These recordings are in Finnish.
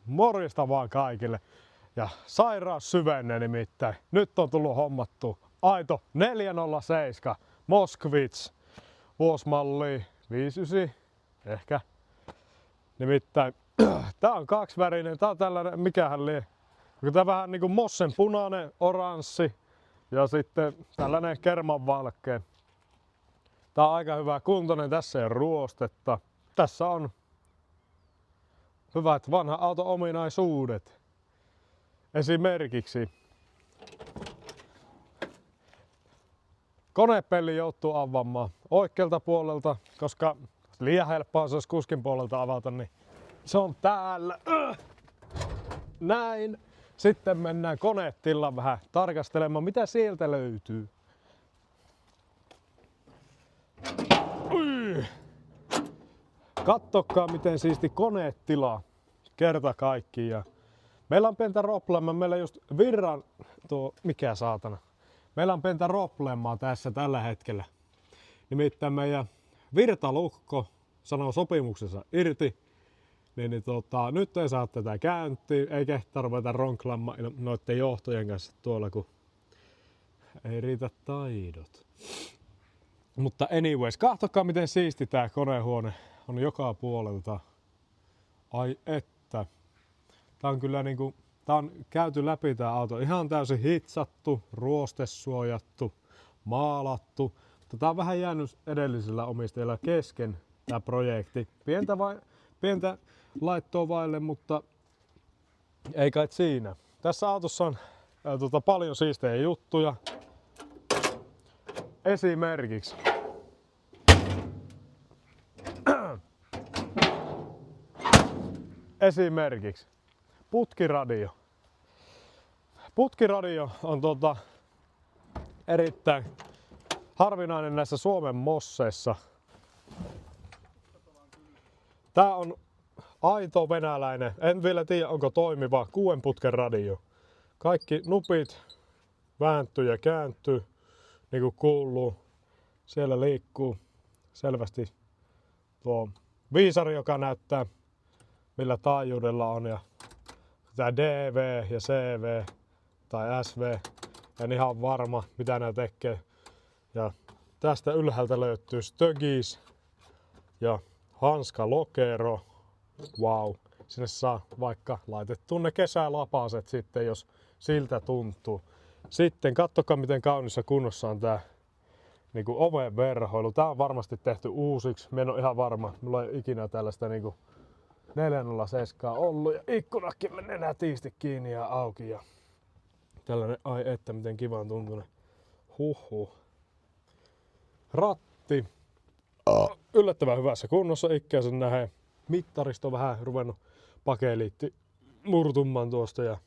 Morjesta vaan kaikille. Ja sairaus syvenee nimittäin. Nyt on tullut hommattu aito 407 Moskvits. Vuosimalli 59 ehkä. Nimittäin tää on kaksivärinen. Tää on tällainen, mikähän lie. Tää vähän niinku mossen punainen, oranssi ja sitten tällainen kermanvalkea. Tää on aika hyvä kuntoinen. Tässä ei ole ruostetta. Tässä on hyvät vanhan auton ominaisuudet. Esimerkiksi konepelli joutuu avaamaan oikealta puolelta, koska liian helppoa se olisi kuskin puolelta avata, niin se on täällä. Näin. Sitten mennään konetillaan vähän tarkastelemaan, mitä sieltä löytyy. Kattokaa miten siisti konetila kerta kaikkiaan. Meillä on pientä roblemaa, meillä just virran mikä saatana. Meillä on pientä roblemaa tässä tällä hetkellä. Nimittäin meidän virtalukko sanoo sopimuksensa irti. Nyt ei saa tätä käyntiin, ei kehtaa ruveta ronklaamaan noiden johtojen kanssa tuolla, kun ei riitä taidot. Mutta anyways, katsokaa miten siisti tää konehuone on joka puolelta. Ai että. Tää on kyllä niinku, tää on käyty läpi tää auto. Ihan täysin hitsattu, ruostesuojattu, maalattu. Mutta tää on vähän jäänyt edellisillä omistajilla kesken tää projekti. Pientä laittoa vaille, mutta ei kai siinä. Tässä autossa on paljon siistejä juttuja. Esimerkiksi putkiradio. Putkiradio on erittäin harvinainen näissä Suomen mosseissa. Tää on aito venäläinen. En vielä tiedä onko toimiva 6 putken radio. Kaikki nupit vääntyy ja kääntyy niin kuin kuuluu. Siellä liikkuu selvästi tuo viisari, joka näyttää millä taajuudella on, ja tää DV ja CV tai SV, en ihan varma mitä nämä tekee. Ja tästä ylhäältä löytyy stögis ja hanska lokero. Wow. Sinne saa vaikka laitettua ne kesälapaset sitten, jos siltä tuntuu. Sitten katsokaa miten kaunissa kunnossa on tää niinku oven verhoilu. Tää on varmasti tehty uusiksi. Mä en ole ihan varma. Mulla ei ikinä tällaista niinku 407 ollut ja ikkunakin menee nätisti kiinni ja auki ja tällainen, ai että miten kiva on tuntunut. Huhhuh. Ratti. Yllättävän hyvässä kunnossa ikkäisen nähden. Mittaristo on vähän ruvennut pakeliitti murtumaan tuosta ja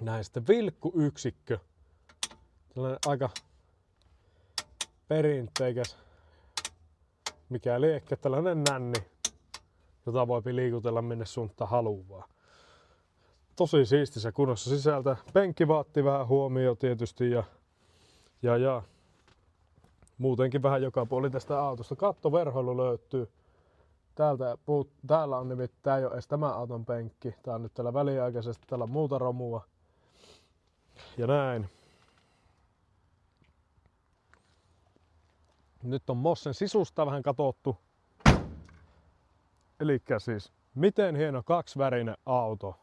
näin. Sitten vilkkuyksikkö. Tällainen aika perinteikäs mikä liekkä, tällainen nänni, jota voi liikutella minne suuntaan haluaa. Tosi siistissä kunnossa sisältä. Penkki vaatii vähän huomioon tietysti ja muutenkin vähän joka puoli tästä autosta. Kattoverhoilu löytyy. Täällä on nimittäin jo edes tämä auton penkki. Tää on nyt täällä väliaikaisesti, täällä on muuta romua. Ja näin. Nyt on Mossen sisusta vähän katsottu. Elikkä siis, miten hieno kaksivärinen auto.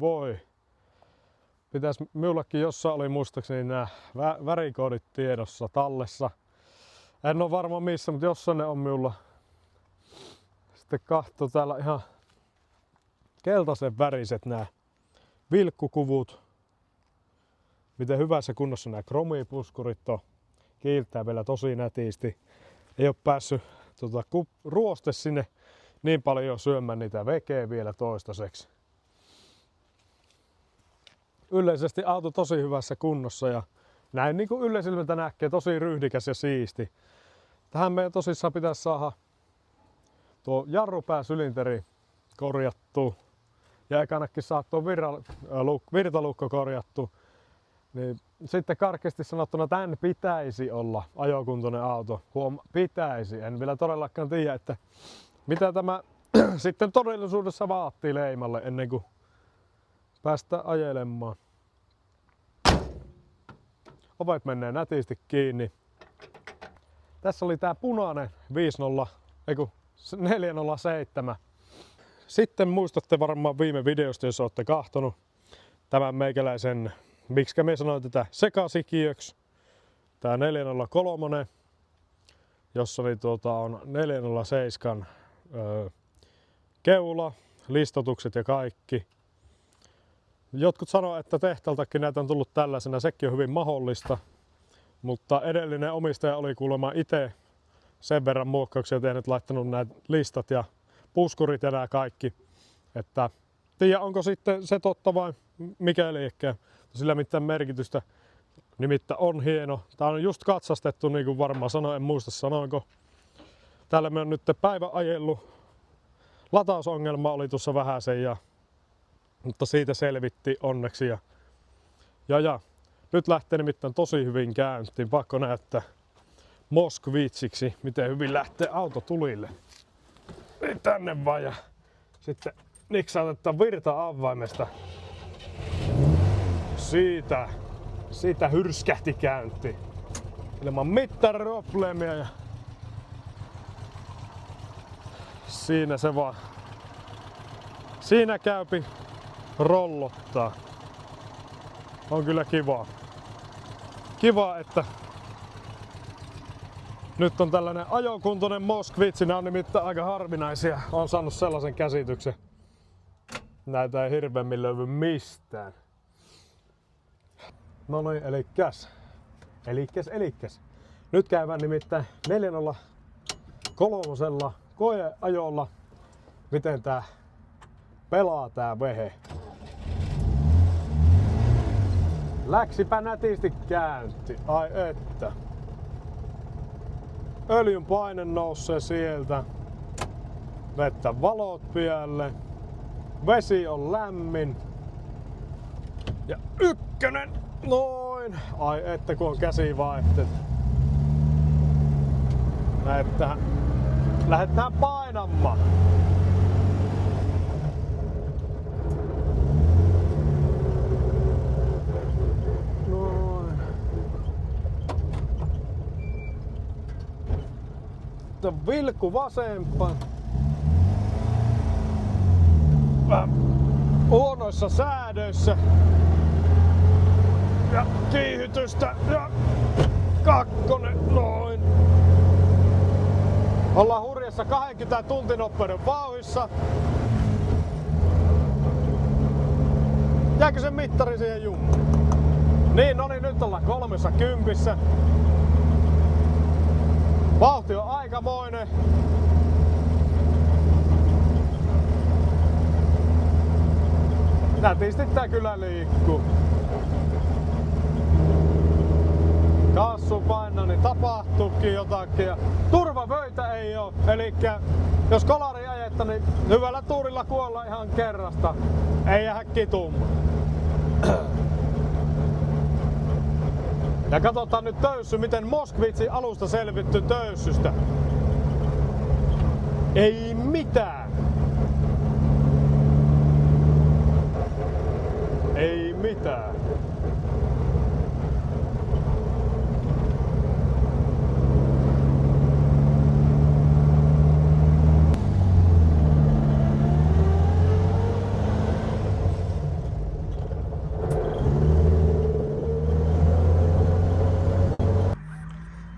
Voi. Pitäis minullakin jossain oli muistaakseni nämä värikoodit tiedossa tallessa. En ole varma missä, mutta jossain ne on minulla. Sitten katso täällä ihan keltaisen väriset nämä vilkkukuvut. Miten hyvässä kunnossa nämä kromipuskurit on. Kiiltää vielä tosi nätisti. Ei ole päässyt ruoste sinne niin paljon syömään niitä vekeä vielä toistaiseksi. Yleisesti auto tosi hyvässä kunnossa ja näin niin kuin yleisilmältä näkee, tosi ryhdikäs ja siisti. Tähän meidän tosissaan pitäisi saada tuo jarrupääsylinteri korjattu ja ekanakin saada tuo virtalukko korjattu. Niin sitten karkeasti sanottuna tän pitäisi olla ajokuntoinen auto. Pitäisi. En vielä todellakaan tiedä, että mitä tämä sitten todellisuudessa vaatii leimalle ennen kuin päästä ajelemaan. Ovet menee nätisti kiinni. Tässä oli tää punainen 407. Sitten muistatte varmaan viime videosta, jos olette kahtonut tämän meikäläisen, miksi me sanoin tätä sekasikiöksi. Tää 403, jossa oli on 407 keula, listotukset ja kaikki. Jotkut sanoo, että tehtaaltakin näitä on tullut tällaisena, sekin on hyvin mahdollista. Mutta edellinen omistaja oli kuulemma itse sen verran muokkauksia tehnyt, laittanut nämä listat ja puskurit ja nämä kaikki. Että tiedä, onko sitten se totta vai mikä liikkeen. Sillä mitään merkitystä. Nimittäin on hieno. Tää on just katsastettu, niin kuin varmaan sanoin, en muista sanoinko. Täällä me on nyt päivän ajellut. Latausongelma oli tuossa vähäsen, mutta siitä selvittiin onneksi. Ja nyt lähtee nimittäin tosi hyvin käyntiin. Pakko näyttää Moskvitsiksi, miten hyvin lähtee auto tulille. Niin tänne vaan ja sitten niksautetaan virta-avaimesta. Siitä hyrskähti käynti. Ilman mitään probleemia ja siinä se vaan. Siinä käypi rollottaa. On kyllä kiva. Kiva, että nyt on tällainen ajokuntoinen Moskvitsi. Nämä on nimittäin aika harvinaisia. Olen saanut sellaisen käsityksen. Näitä ei hirveämmin löydy mistään. No niin, elikkäs. Nyt käydään nimittäin 403 koeajolla. Miten tää pelaa tää vehe. Läksipä nätisti käynti, ai että. Öljyn paine nousee sieltä. Vettä valot pialle. Vesi on lämmin. Ja ykkönen, noin. Ai että kun on käsivaihtet. Lähdetään painamaan. Vilkku vasempaan. Huonoissa säädöissä. Ja kiihytystä. Ja kakkonen. Noin. Ollaan hurjassa 20 tuntinopeuden vauhissa. Jääkö se mittari siihen jummaan? Niin, no niin, nyt ollaan 30. Vauhti on aikamoinen. Nätisti tää kyllä liikkuu. Kassu painaa, niin tapahtuukin jotakin. Ja turvavöitä ei oo. Elikkä jos kolari ajetta, niin hyvällä tuurilla kuolla ihan kerrasta. Ei jää kitumaan. Ja katsotaan nyt töyssy, miten Moskvitsin alusta selvitty töyssystä. Ei mitään. Ei mitään.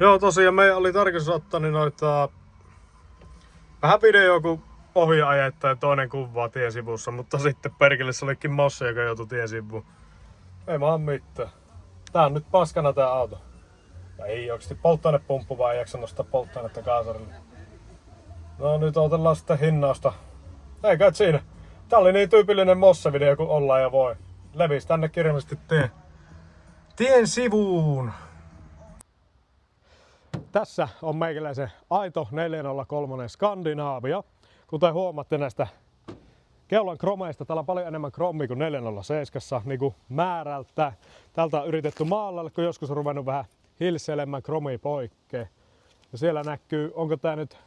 Joo, tosiaan meidän oli tarkoitus ottaa niin noita vähän video, kun ohi ajettaa ja toinen kuvaa tiesivussa, mutta sitten perkele se olikin Mosse, joka joutui tiesivuun. Ei maan mitään. Tää on nyt paskana tää auto. Ja ei oikeesti polttoainepumppu, vaan ei jaksa nostaa polttoainetta kaasarille. No nyt otellaan sitten hinnausta. Ei kai siinä. Tää oli niin tyypillinen Mosse-video kuin ollaan ja voi. Levisi tänne kirjallisesti tien sivuun. Tässä on meikäläisen aito 403 Skandinaavia. Kuten huomaatte näistä keulan kromeista, täällä on paljon enemmän kromia kuin 407 niin kuin määrältä. Täältä on yritetty maalailla, kun joskus on ruvennut vähän hilseilemään kromia poikkeen. Ja siellä näkyy, onko tää nyt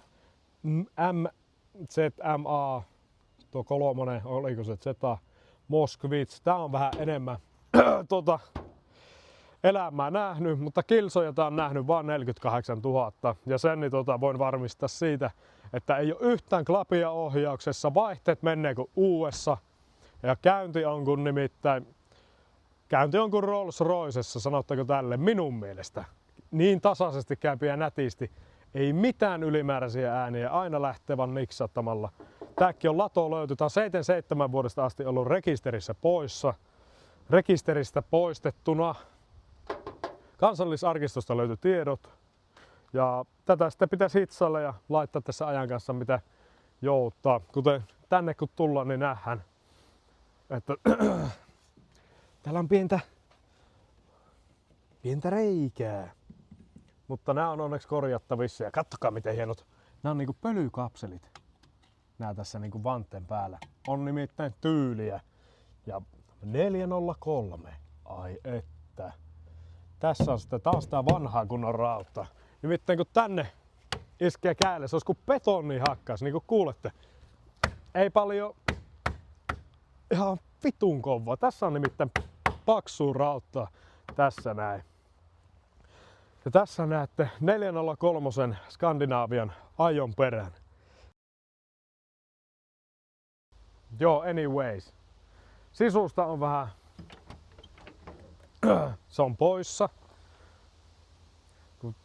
ZMA, tuo kolmonen, oliko se Zeta Moskvits. Tää on vähän enemmän elämää nähnyt, mutta kilsoja tää on nähnyt vain 48 000. Ja sen niin voin varmistaa siitä, että ei ole yhtään klapia ohjauksessa, vaihteet menee kuin uudessa. Ja käynti on kuin Rolls-Roycessa, sanotteko tälle, minun mielestä. Niin tasaisesti käypi ja nätisti. Ei mitään ylimääräisiä ääniä, aina lähtee vaan niksattamalla. Tääkin on lato löyty, tää on 77 vuodesta asti ollut rekisterissä poissa. Rekisteristä poistettuna. Kansallisarkistosta löytyi tiedot. Ja tätä sitten pitäisi hitsailla ja laittaa tässä ajan kanssa mitä jouttaa. Kuten tänne kun tullaan, niin nähdään, että täällä on pientä reikää. Mutta nämä on onneksi korjattavissa ja kattokaa miten hienot. Nämä on niinku pölykapselit. Nää tässä niinku vanteen päällä. On nimittäin tyyliä. Ja 403. Ai että. Tässä on sitten taas tää vanhaa kunnon rauta. Nimittäin kun tänne iskee käälle, se olisi kuin betoni hakkas, niin kuin kuulette. Ei paljon, ihan vitun kova. Tässä on nimittäin paksua rauttaa. Tässä näin. Ja tässä näette 403 Skandinaavian ajon perän. Joo, anyways. Sisusta on vähän, se on poissa.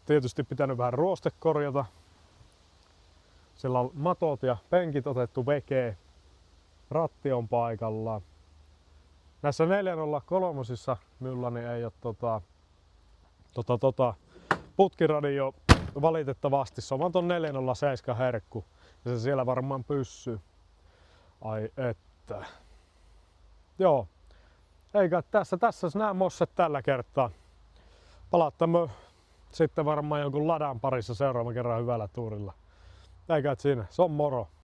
Tietysti pitänyt vähän ruoste korjata. Siellä on matot ja penkit otettu vekeen. Ratti on paikallaan. Näissä 403 minulla niin ei ole putkiradio valitettavasti. Se on vaan ton 407 herkku. Ja se siellä varmaan pyssyy. Ai että. Joo. Eikä tässä nämä mosset tällä kertaa. Palattamme sitten varmaan jonkun ladan parissa seuraavan kerran hyvällä tuurilla. Eikä siinä. Se on moro.